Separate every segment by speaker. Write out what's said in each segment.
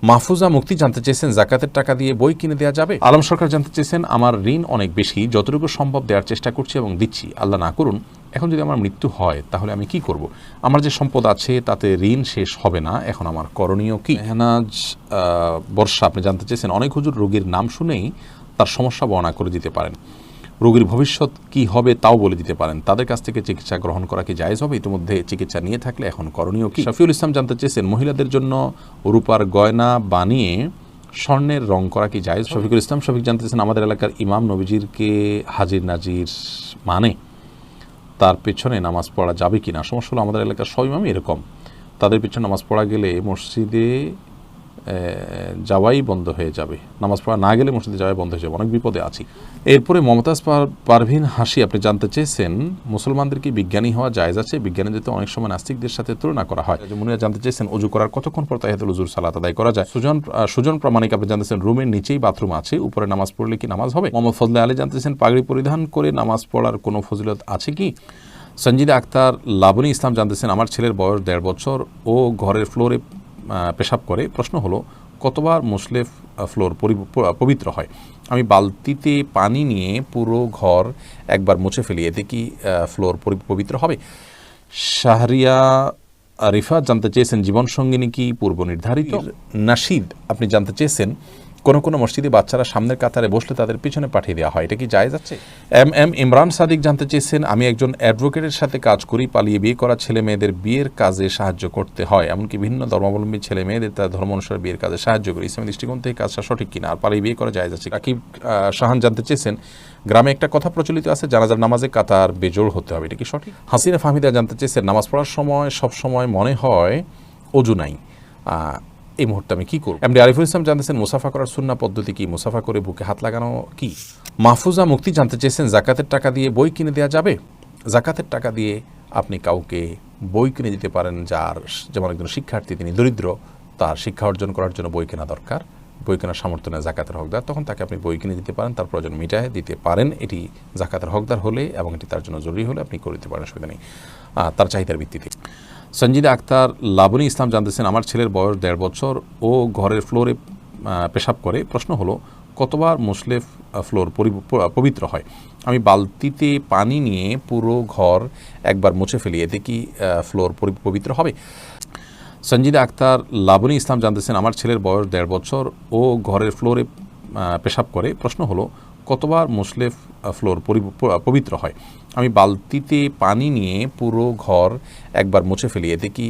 Speaker 1: মাহফুজা মুক্তি জানতে চেয়েছেন জাকাতের টাকা দিয়ে বই কিনে দেওয়া যাবে। আলম সরকার জানতে চেয়েছেন আমার ঋণ অনেক বেশি, যতটুকু সম্ভব দেওয়ার চেষ্টা করছি এবং দিচ্ছি, আল্লাহ না করুন এখন যদি আমার মৃত্যু হয় তাহলে আমি কি করব? আমার যে সম্পদ আছে তাতে ঋণ শেষ হবে না, এখন আমার করণীয় কি? মেহনাজ বর্ষা আপনি জানতে চেয়েছেন অনেক হুজুর রোগীর নাম শুনেই তার সমস্যা বর্ণনা করে দিতে পারেন, রোগীর ভবিষ্যৎ কি হবে তাও বলে দিতে পারেন, তাদের কাছ থেকে চিকিৎসা গ্রহণ করা কি জায়েজ হবে? ইতিমধ্যে চিকিৎসা নিয়ে থাকলে এখন করণীয় কি? শফিউল ইসলাম জানতে চেয়েছেন মহিলাদের জন্য রূপার গয়না বানিয়ে স্বর্ণের রং করা কি জায়েজ? শফিকুল ইসলাম শফিক জানতে চেয়েছেন আমাদের এলাকার ইমাম নবীজিরকে হাজির নাজির মানে তার পেছনে নামাজ পড়া যাবে কি না? সমস্যা হলো আমাদের এলাকার সব ইমামই এরকম, তাদের পেছনে নামাজ পড়া গেলে মসজিদে যাওয়াই বন্ধ হয়ে যাবে, নামাজ পড়া না গেলে মসজিদে যাওয়াই বন্ধ হয়ে যাবে, অনেক বিপদে আছি। এরপরে মমতাজ পারভিন হাসি আপনি জানতে চেয়েছেন মুসলমানদের কি বিজ্ঞানী হওয়া জায়েজ আছে? বিজ্ঞানীদের তো অনেক সময় নাস্তিকদের সাথে তুলনা করা হয়। মুনিয়া জানতে চেয়েছেন ওযু করার কতক্ষণ পর তাহিয়াতুল ওযুর সালাত আদায় করা যায়? সুজন প্রামাণিক আপনি জানতেছেন রুমের নিচেই বাথরুম আছে, উপরে নামাজ পড়লে কি নামাজ হবে? মোহাম্মদ ফজলে আলী জানতে চেয়েছেন পাগড়ি পরিধান করে নামাজ পড়ার কোনো ফজিলত আছে কি? সঞ্জিদা আক্তার লাবনী ইসলাম জানতেছেন আমার ছেলের বয়স 1.5 বছর, ও ঘরের ফ্লোরে পেশাব করে, প্রশ্ন হলো কতবার মুসলে ফ্লোর পবিত্র হয়? আমি বালতিতে পানি নিয়ে পুরো ঘর একবার মুছে ফেলি, এতে কি ফ্লোর পবিত্র হবে? শাহরিয়া রিফাত জানতে চেয়েছেন জীবন সঙ্গিনী কি পূর্ব নির্ধারিত? নাশিদ আপনি জানতে চেয়েছেন কোনো মসজিদে বাচ্চারা সামনের কাতারে বসলে তাদের পিছনে পাঠিয়ে দেওয়া হয়, এটা কি জায়েজ আছে? এম ইমরান সাদিক জানতে চেয়েছেন আমি একজন অ্যাডভোকেটের সাথে কাজ করি, পালিয়ে বিয়ে করা ছেলে মেয়েদের বিয়ের কাজে সাহায্য করতে হয়, এমনকি বিভিন্ন ধর্মাবলম্বী ছেলে মেয়েদের তার ধর্ম অনুসারে বিয়ের কাজে সাহায্য করি, ইসলামী দৃষ্টিকোণ থেকে কাজটা সঠিক কিনা, আর পালিয়ে বিয়ে করা জায়েজ আছে? রাকিব শাহান জানতে চেয়েছেন গ্রামে একটা কথা প্রচলিত আছে জানাজার নামাজে কাতার বেজোড় হতে হবে, এটা কি সঠিক? হাসিনা ফাহমিদা জানতে চেয়েছেন নামাজ পড়ার সময় সবসময় মনে হয় অজু নাই, এই মুহূর্তে আমি কি করব? এমডি আরিফুল ইসলাম জানতেছেন মুসাফা করার সুন্নাহ পদ্ধতি কি? মুসাফা করে বুকে হাত লাগানো কি? মাহফুজা মুক্তি জানতে চেয়েছেন জাকাতের টাকা দিয়ে বই কিনে দেওয়া যাবে? জাকাতের টাকা দিয়ে আপনি কাউকে বই কিনে দিতে পারেন, যেমন একজন শিক্ষার্থী তিনি দরিদ্র, তার শিক্ষা অর্জন করার জন্য বই কেনা দরকার, বই কেনার সামর্থ্য নেই, জাকাতের হকদার, তখন তাকে আপনি বই কিনে দিতে পারেন, তার প্রয়োজন মিটায় দিতে পারেন, এটি জাকাতের হকদার হলে এবং এটি তার জন্য জরুরি হলে আপনি করে দিতে পারেন, অসুবিধা নেই, তার চাহিদার ভিত্তিতে। সঞ্জিদা আক্তার লাবনী ইসলাম জানতেছেন আমার ছেলের বয়স 1.5 বছর, ও ঘরের ফ্লোরে পেশাব করে, প্রশ্ন হলো কতবার মুসলে ফ্লোর পবিত্র হয়? আমি বালতিতে পানি নিয়ে পুরো ঘর একবার মুছে ফেলি, এতে কি ফ্লোর পবিত্র হবে? সঞ্জিদা আক্তার লাবনী ইসলাম জানতেছেন আমার ছেলের বয়স 1.5 বছর, ও ঘরের ফ্লোরে পেশাব করে, প্রশ্ন হলো কতবার মুসলে ফ্লোর পবিত্র হয়? আমি বালতিতে পানি নিয়ে পুরো ঘর একবার মুছে ফেলি, এতে কি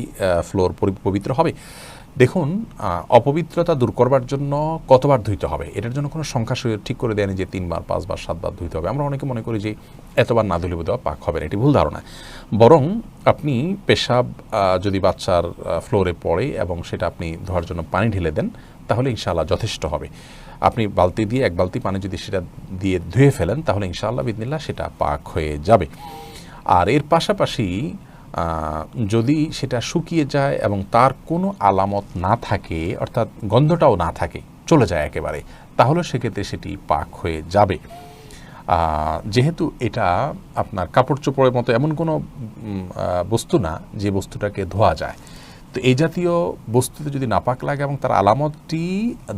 Speaker 1: ফ্লোর পবিত্র হবে? দেখুন, অপবিত্রতা দূর করবার জন্য কতবার ধুইতে হবে এটার জন্য কোনো সংখ্যা ঠিক করে দেয়নি যে 3 বার 5 বার 7 বার ধুইতে হবে। আমরা অনেকে মনে করি যে এতবার না ধুলে বোধহয় পাক হবে না, এটি ভুল ধারণা। বরং আপনি পেশাব যদি বাচ্চার ফ্লোরে পড়ে এবং সেটা আপনি ধোয়ার জন্য পানি ঢেলে দেন তাহলে ইনশাআল্লাহ যথেষ্ট হবে। আপনি বালতি দিয়ে 1 বালতি পানি যদি সেটা দিয়ে ধুয়ে ফেলেন তাহলে ইনশাআল্লাহ বিদিনিল্লাহ সেটা পাক হয়ে যাবে। আর এর পাশাপাশি যদি সেটা শুকিয়ে যায় এবং তার কোনো আলামত না থাকে, অর্থাৎ গন্ধটাও না থাকে, চলে যায় একেবারে, তাহলে সেক্ষেত্রে সেটি পাক হয়ে যাবে। যেহেতু এটা আপনার কাপড় চোপড়ের মতো এমন কোনো বস্তু না যে বস্তুটাকে ধোয়া যায়, তো এই জাতীয় বস্তুতে যদি নাপাক লাগে এবং তার আলামতটি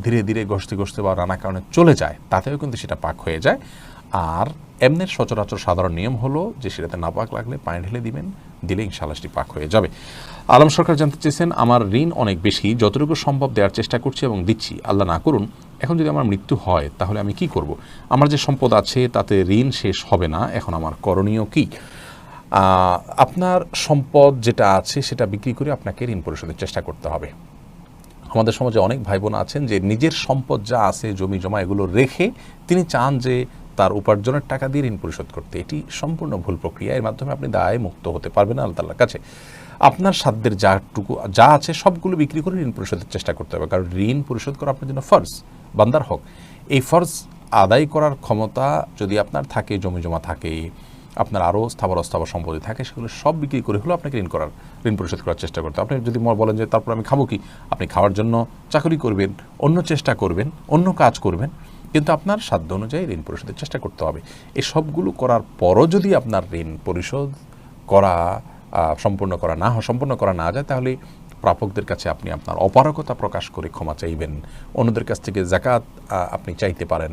Speaker 1: ধীরে ধীরে ঘষতে বা নানা কারণে চলে যায়, তাতেও কিন্তু সেটা পাক হয়ে যায়। আর এমনের সচরাচর সাধারণ নিয়ম হলো যে সেটাতে নাপাক লাগলে পানি ঢেলে দিলে ইনশাআল্লাহ সেটি পাক হয়ে যাবে। আলম সরকার জানতে চেয়েছেন আমার ঋণ অনেক বেশি, যতটুকু সম্ভব দেওয়ার চেষ্টা করছি এবং দিচ্ছি, আল্লাহ না করুন এখন যদি আমার মৃত্যু হয় তাহলে আমি কি করব? আমার যে সম্পদ আছে তাতে ঋণ শেষ হবে না, এখন আমার করণীয় কি? আপনার সম্পদ যেটা আছে সেটা বিক্রি করে আপনাকে ঋণ পরিশোধের চেষ্টা করতে হবে। আমাদের সমাজে অনেক ভাই বোন আছেন যে নিজের সম্পদ যা আছে, জমি জমা, এগুলো রেখে তিনি চান যে তার উপার্জনের টাকা দিয়ে ঋণ পরিশোধ করতে। এটি সম্পূর্ণ ভুল প্রক্রিয়া, এর মাধ্যমে আপনি দায় মুক্ত হতে পারবেন না আল্লাহ তাআলার কাছে। আপনার সাধ্যের যা আছে সবগুলো বিক্রি করে ঋণ পরিশোধের চেষ্টা করতে হবে, কারণ ঋণ পরিশোধ করা আপনার জন্য ফরজ, বান্দার হক। এই ফরজ আদায় করার ক্ষমতা যদি আপনার থাকে, জমি জমা থাকে, আপনার আরও স্থাবর অস্থাবর সম্পত্তি থাকে, সেগুলো সব বিক্রি করে হলেও আপনাকে ঋণ পরিশোধ করার চেষ্টা করতে। আপনি যদি বলেন যে তারপর আমি খাবো কি, আপনি খাওয়ার জন্য চাকরি করবেন, অন্য চেষ্টা করবেন, অন্য কাজ করবেন, কিন্তু আপনার সাধ্য অনুযায়ী ঋণ পরিশোধের চেষ্টা করতে হবে। এই সবগুলো করার পরও যদি আপনার ঋণ পরিশোধ সম্পূর্ণ করা না যায়, তাহলে প্রাপকদের কাছে আপনি আপনার অপারগতা প্রকাশ করে ক্ষমা চাইবেন, অন্যদের কাছ থেকে যাকাত আপনি চাইতে পারেন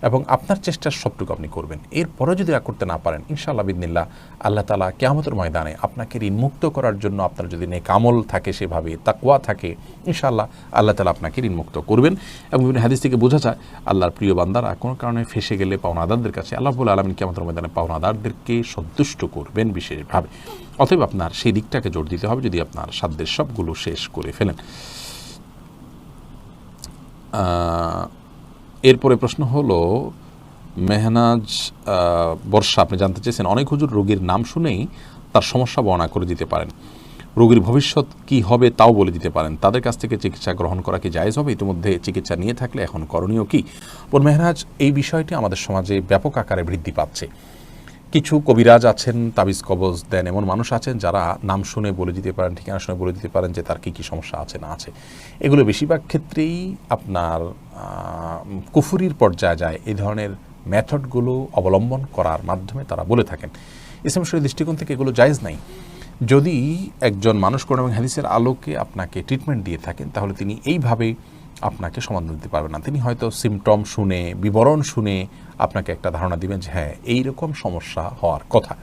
Speaker 1: এবং আপনার চেষ্টার সবটুকু আপনি করবেন। এরপরে যদি করতে না পারেন, ইনশাআল্লাহ বিদিনিল্লাহ আল্লাহ তাআলা কিয়ামতের ময়দানে আপনাকে ঋণমুক্ত করার জন্য আপনার যদি নেক আমল থাকে, সেভাবে তাকওয়া থাকে, ইনশাআল্লাহ আল্লাহ তাআলা আপনাকে ঋণমুক্ত করবেন। এবং বিভিন্ন হাদিস থেকে বোঝা যায় আল্লাহর প্রিয় বান্দারা কোনো কারণে ফেসে গেলে পাওনাদারদের কাছে আল্লাহ রাব্বুল আলামিন কিয়ামতের ময়দানে পাওনাদারদেরকে সন্তুষ্ট করবেন বিশেষভাবে। অতএব আপনার সেই দিকটাকে জোর দিতে হবে যদি আপনার সাধ্যের সবগুলো শেষ করে ফেলেন। এরপরে প্রশ্ন হলো মেহনাজ বর্ষা, আপনি জানতে চেয়েছেন অনেক হুজুর রোগীর নাম শুনেই তার সমস্যা বর্ণনা করে দিতে পারেন, রোগীর ভবিষ্যৎ কি হবে তাও বলে দিতে পারেন, তাদের কাছ থেকে চিকিৎসা গ্রহণ করা কি জায়েজ হবে? ইতিমধ্যে চিকিৎসা নিয়ে থাকলে এখন করণীয় কি? মেহনাজ, এই বিষয়টি আমাদের সমাজে ব্যাপক আকারে বৃদ্ধি পাচ্ছে। কিছু কবিরাজ আছেন, তাবিজ কবজ দেন, এমন মানুষ আছেন যারা নাম শুনে বলে দিতে পারেন, ঠিকানা শুনে বলে দিতে পারেন যে তার কী কী সমস্যা আছে না আছে। এগুলো বেশিরভাগ ক্ষেত্রেই আপনার কুফুরির পর্যায়ে যায়। এই ধরনের মেথডগুলো অবলম্বন করার মাধ্যমে তারা বলে থাকেন। ইসলাম শরীয়তের দৃষ্টিকোণ থেকে এগুলো জায়েজ নাই। যদি একজন মানুষ কোরআন এবং হাদিসের আলোকে আপনাকে ট্রিটমেন্ট দিয়ে থাকেন, তাহলে তিনি এইভাবে আপনাকে সমাধান দিতে পারবেন না। তিনি হয়তো সিমটম শুনে, বিবরণ শুনে আপনাকে একটা ধারণা দিবেন যে হ্যাঁ এইরকম সমস্যা হওয়ার কথা।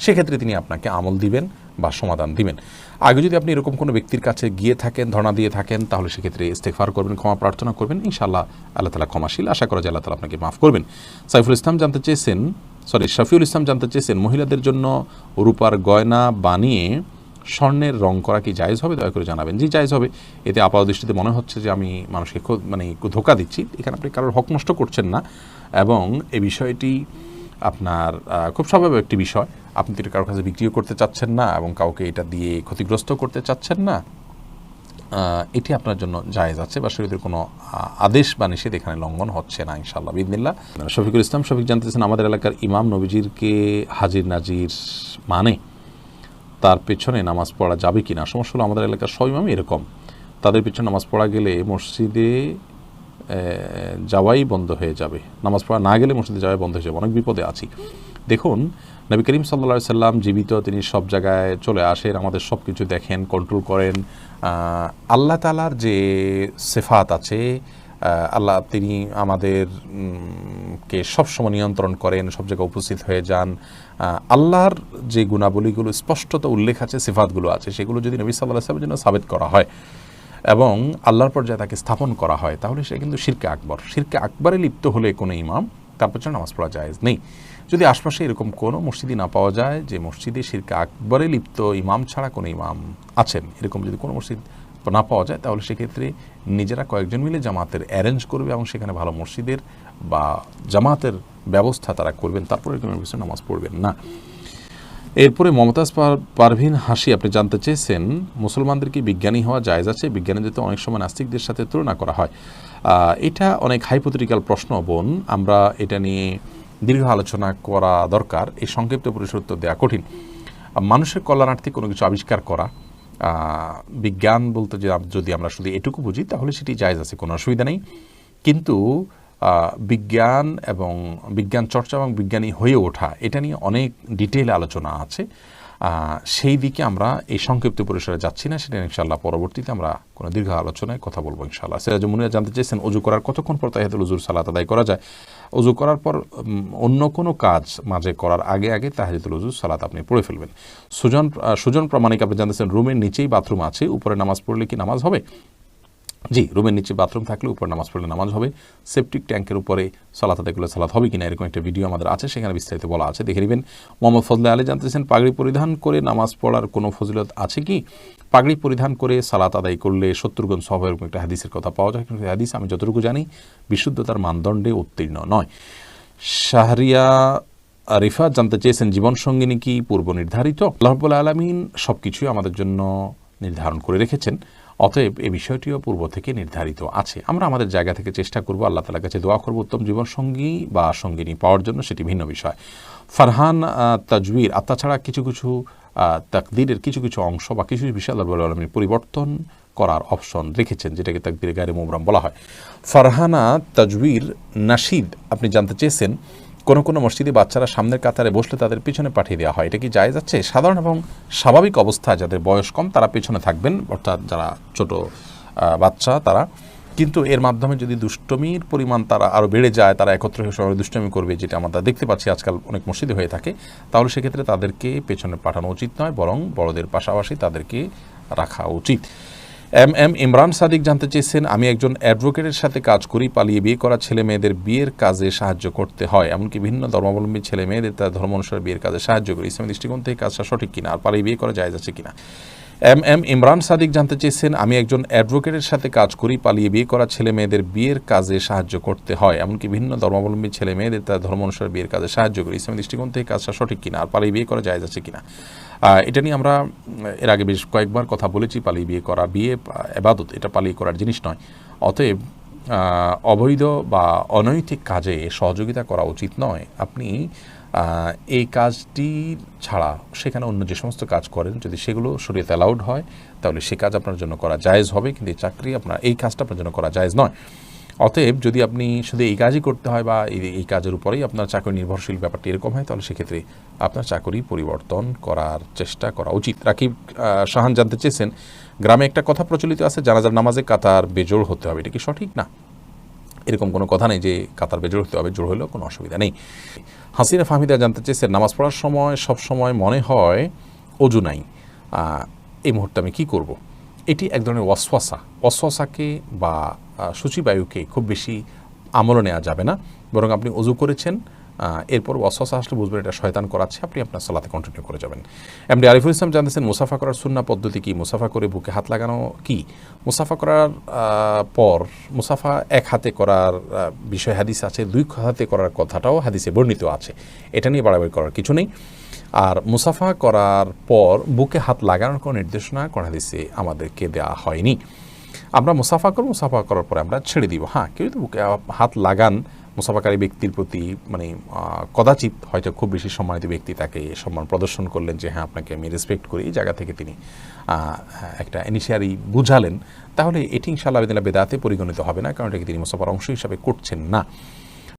Speaker 1: সেক্ষেত্রে তিনি আপনাকে আমল দিবেন বা সমাধান দিবেন। আগে যদি আপনি এরকম কোনো ব্যক্তির কাছে গিয়ে থাকেন, ধারণা দিয়ে থাকেন, তাহলে সেক্ষেত্রে ইস্তেগফার করবেন, ক্ষমা প্রার্থনা করবেন, ইনশাআল্লাহ আল্লাহ তাআলা ক্ষমাশীল। আশা করা যায় আল্লাহ তাআলা আপনাকে মাফ করবেন। শফিউল ইসলাম জানতে চেয়েছেন মহিলাদের জন্য রূপার গয়না বানিয়ে স্বর্ণের রং করা কি জায়েজ হবে? দয়া করে জানাবেন। জি, জায়েজ হবে। এতে আপাত দৃষ্টিতে মনে হচ্ছে যে আমি মানুষকে ধোঁকা দিচ্ছি। এখানে আপনি কারোর হক নষ্ট করছেন না এবং এই বিষয়টি আপনার খুব স্বাভাবিক একটি বিষয়। আপনি তো কারোর কাছে বিক্রিও করতে চাচ্ছেন না এবং কাউকে এটা দিয়ে ক্ষতিগ্রস্ত করতে চাচ্ছেন না। এটি আপনার জন্য জায়েজ আছে বা শরীয়তের কোনো আদেশ বা নিষেধ এখানে লঙ্ঘন হচ্ছে না ইনশাআল্লাহ বিদিনিল্লাহ। শফিকুল ইসলাম জানতেছেন আমাদের এলাকার ইমাম নবীজিরকে হাজির নাজির মানে তার পেছনে নামাজ পড়া যাবে কি না? সমস্যা হলো আমাদের এলাকার সব ইমামই এরকম। তাদের পেছনে নামাজ পড়া গেলে মসজিদে যাওয়াই বন্ধ হয়ে যাবে, নামাজ পড়া না গেলে মসজিদে যাওয়াই বন্ধ হয়ে যাবে, অনেক বিপদে আছি। দেখুন, নবী করিম সাল্লাল্লাহু আলাইহি সাল্লাম জীবিত, তিনি সব জায়গায় চলে আসেন, আমাদের সব কিছু দেখেন, কন্ট্রোল করেন। আল্লাহ তাআলার যে সিফাত আছে, আল্লাহ তিনি আমাদেরকে সবসময় নিয়ন্ত্রণ করেন, সব জায়গায় উপস্থিত হয়ে যান। আল্লাহর যে গুণাবলীগুলো স্পষ্টত উল্লেখ আছে, সিফাতগুলো আছে, সেগুলো যদি নবী সাল্লাল্লাহু আলাইহি ওয়াসাল্লামের জন্য সাবিত করা হয় এবং আল্লাহর পর্যায়ে তাকে স্থাপন করা হয়, তাহলে সে কিন্তু শিরকে আকবর। শিরকে আকবরে লিপ্ত হলে কোনো ইমাম তার পেছনে নামাজ পড়া জায়েজ নেই। যদি আশপাশে এরকম কোনো মসজিদই না পাওয়া যায় যে মসজিদে শিরকে আকবরে লিপ্ত ইমাম ছাড়া কোনো ইমাম আছেন, এরকম যদি কোনো মসজিদ না পাওয়া যায়, তাহলে সেক্ষেত্রে নিজেরা কয়েকজন মিলে জামাতের অ্যারেঞ্জ করবে এবং সেখানে ভালো মসজিদের বা জামাতের ব্যবস্থা তারা করবেন, তারপরে কোনো বিষয়ে নামাজ পড়বেন না। এরপরে মমতাজ পারভিন হাসি, আপনি জানতে চেয়েছেন মুসলমানদের কি বিজ্ঞানী হওয়া জায়েজ আছে? বিজ্ঞানী যেহেতু অনেক সময় নাস্তিকদের সাথে তুলনা করা হয়, এটা অনেক হাইপোথেটিক্যাল প্রশ্ন বোন। আমরা এটা নিয়ে দীর্ঘ আলোচনা করা দরকার। এই সংক্ষিপ্ত পরিসর উত্তর দেওয়া কঠিন। মানুষের কল্যাণার্থে কোনো কিছু আবিষ্কার করা, বিজ্ঞান বলতে যদি আমরা শুধু এটুকু বুঝি, তাহলে সেটি জায়েজ আছে, কোনো অসুবিধা নেই। কিন্তু বিজ্ঞান এবং বিজ্ঞান চর্চা এবং বিজ্ঞানী হয়ে ওঠা, এটা নিয়ে অনেক ডিটেইল আলোচনা আছে। সেই দিকে আমরা এই সংক্ষিপ্ত পরিসরে যাচ্ছি না, সেটা ইনশাআল্লাহ পরবর্তীতে আমরা কোনো দীর্ঘ আলোচনায় কথা বলবো ইনশাআল্লাহ। সিরাজুল মুনিরা জানতে চেয়েছেন ওযু করার কতক্ষণ পর তাহিয়াতুল ওযুর সালাত আদায় করা যায়? ওযু করার পর অন্য কোনো কাজ মাঝে করার আগে আগে তাহিয়াতুল ওযুর সালাত আপনি পড়ে ফেলবেন। সুজন প্রামাণিক, আপনি জানতেছেন রুমের নিচেই বাথরুম আছে, উপরে নামাজ পড়লে কি নামাজ হবে? জি, রুমের নিচে বাথরুম থাকলে উপরে নামাজ পড়লে নামাজ হবে। সেপটিক ট্যাঙ্কের উপরে সালাত আদায় করলে সালাত হবে কিনা, এরকম একটা ভিডিও আমাদের আছে, সেখানে বিস্তারিত বলা আছে, দেখে নেবেন। মোহাম্মদ ফজলে আলী জানতেছেন পাগড়ি পরিধান করে নামাজ পড়ার কোনো ফজিলত আছে কি? পাগড়ি পরিধান করে সালাত আদায় করলে 70 গুণ সওয়াব, এরকম একটা হাদিসের কথা পাওয়া যায়, কিন্তু হাদিস আমি যতটুকু জানি বিশুদ্ধতার মানদণ্ডে উত্তীর্ণ নয়। শাহরিয়া রিফাত জানতে চেয়েছেন জীবনসঙ্গিনী কি পূর্ব নির্ধারিত? আল্লাহ রাব্বুল আলামিন সব কিছুই আমাদের জন্য নির্ধারণ করে রেখেছেন, অতএব এই বিষয়টিও পূর্ব থেকে নির্ধারিত আছে। আমরা আমাদের জায়গা থেকে চেষ্টা করব, আল্লাহ তাআলার কাছে দোয়া করব উত্তম জীবনসঙ্গী বা সঙ্গিনী পাওয়ার জন্য, সেটি ভিন্ন বিষয়। ফারহান তাজউইর, তাছাড়া কিছু কিছু তাকদীরের কিছু কিছু অংশ বা কিছু বিষয় আল্লাহ রাব্বুল আলামিন পরিবর্তন করার অপশন রেখেছেন, যেটাকে তাকদীরে গায়রে মুবরাম বলা হয়। ফারহানা তাজউইর নাশিদ, আপনি জানতে চেয়েছেন কোনো কোনো মসজিদে বাচ্চারা সামনের কাতারে বসলে তাদের পিছনে পাঠিয়ে দেওয়া হয়, এটা কি জায়েজ আছে? সাধারণ এবং স্বাভাবিক অবস্থায় যাদের বয়স কম তারা পিছনে থাকবেন, অর্থাৎ যারা ছোট বাচ্চা তারা। কিন্তু এর মাধ্যমে যদি দুষ্টমির পরিমাণ তারা আরও বেড়ে যায়, তারা একত্র হয়ে সবাই দুষ্টমি করবে, যেটা আমরা দেখতে পাচ্ছি আজকাল অনেক মসজিদে হয়ে থাকে, তাহলে সেক্ষেত্রে তাদেরকে পেছনে পাঠানো উচিত নয়, বরং বড়দের পাশাপাশি তাদেরকে রাখা উচিত। ইমরান সাদিক জানতে চেয়েছেন, আমি একজন অ্যাডভোকেটের সাথে কাজ করি, পালিয়ে বিয়ে করা ছেলে মেয়েদের বিয়ের কাজে সাহায্য করতে হয়, এমনকি ভিন্ন ধর্মাবলম্বী ছেলে মেয়েদের তার ধর্ম অনুসারে বিয়ের কাজে সাহায্য করি, ইসলামী দৃষ্টিকোণ থেকে কাজটা সঠিক কিনা, আর পালিয়ে বিয়ে করা জায়েজ আছে কিনা? ইমরান সাদিক জানতে চেয়েছেন, আমি একজন অ্যাডভোকেটের সাথে কাজ করি, পালিয়ে বিয়ে করা ছেলে মেয়েদের বিয়ের কাজে সাহায্য করতে হয়, এমনকি ভিন্ন ধর্মাবলম্বী ছেলে মেয়েদের তার ধর্ম অনুসারে বিয়ের কাজে সাহায্য করি, ইসলামী দৃষ্টিকোণ থেকে কাজটা সঠিক কিনা, আর পালিয়ে বিয়ে করা জায়েজ আছে কিনা? এটা নিয়ে আমরা এর আগে বেশ কয়েকবার কথা বলেছি। পালিয়ে বিয়ে করা, বিয়ে ইবাদত, এটা পালিয়ে করার জিনিস নয়। অতএব অবৈধ বা অনৈতিক কাজে সহযোগিতা করা উচিত নয়। আপনি এই কাজটি ছাড়া সেখানে অন্য যে সমস্ত কাজ করেন, যদি সেগুলো শরীয়তে অ্যালাউড হয় তাহলে সে কাজ আপনার জন্য করা জায়েজ হবে, কিন্তু এই চাকরি এই কাজটা আপনার জন্য করা জায়েজ নয়। অতএব যদি আপনি শুধু এই কাজই করতে হয় বা এই কাজের উপরেই আপনার চাকরি নির্ভরশীল ব্যাপারটি এরকম হয়, তাহলে সেক্ষেত্রে আপনার চাকরি পরিবর্তন করার চেষ্টা করা উচিত। রাকিব শাহান জানতে চেয়েছেন, গ্রামে একটা কথা প্রচলিত আছে, জানাজার নামাজে কাতার বেজোড় হতে হবে, এটা কি সঠিক? না, এরকম কোনো কথা নেই যে কাতার বেজোড় হতে হবে, জোড় হলেও কোনো অসুবিধা নেই। হাসিনা ফাহমিদা জানতে চেয়েছেন, নামাজ পড়ার সময় সবসময় মনে হয় অজু নাই, এই মুহূর্তে আমি কী করব? এটি এক ধরনের ওয়াসওয়াসাকে বা সূচিবায়ুকে খুব বেশি আমলে নেওয়া যাবে না, বরং আপনি অজু করেছেন, এরপর ওয়াসওয়াসা আসলে বুঝবেন এটা শয়তান করাচ্ছে, আপনি আপনার সালাতে কন্টিনিউ করে যাবেন। এমডি আরিফুল ইসলাম জানতেছেন, মুসাফা করার সুন্নাহ পদ্ধতি কি? মুসাফা করে বুকে হাত লাগানো কি? মুসাফা করার পর মুসাফা এক হাতে করার বিষয় হাদিস আছে, দুই হাতে করার কথাটাও হাদিসে বর্ণিত আছে, এটা নিয়ে বাড়াবাড়ি করার কিছু নেই। আর মুসাফা করার পর বুকে হাত লাগানোর কোনো নির্দেশনা কোন হাদিসে আমাদেরকে দেওয়া হয়নি। আমরা মুসাফা করব, মুসাফা করার পরে আমরা ছেড়ে দিব। হ্যাঁ, কেউ যদি বুকে হাত লাগান, মুসাফাকারী ব্যক্তির প্রতি মানে কদাচিৎ হয়তো খুব বেশি সম্মানিত ব্যক্তি, তাকে সম্মান প্রদর্শন করলেন যে হ্যাঁ আপনাকে আমি রেসপেক্ট করি, এই জায়গা থেকে তিনি একটা ইনিশিয়ারি বুঝালেন, তাহলে এটি ইনশাআল্লাহ বেদাতে পরিগণিত হবে না, কারণ এটাকে তিনি মুসাফার অংশ হিসাবে করছেন না।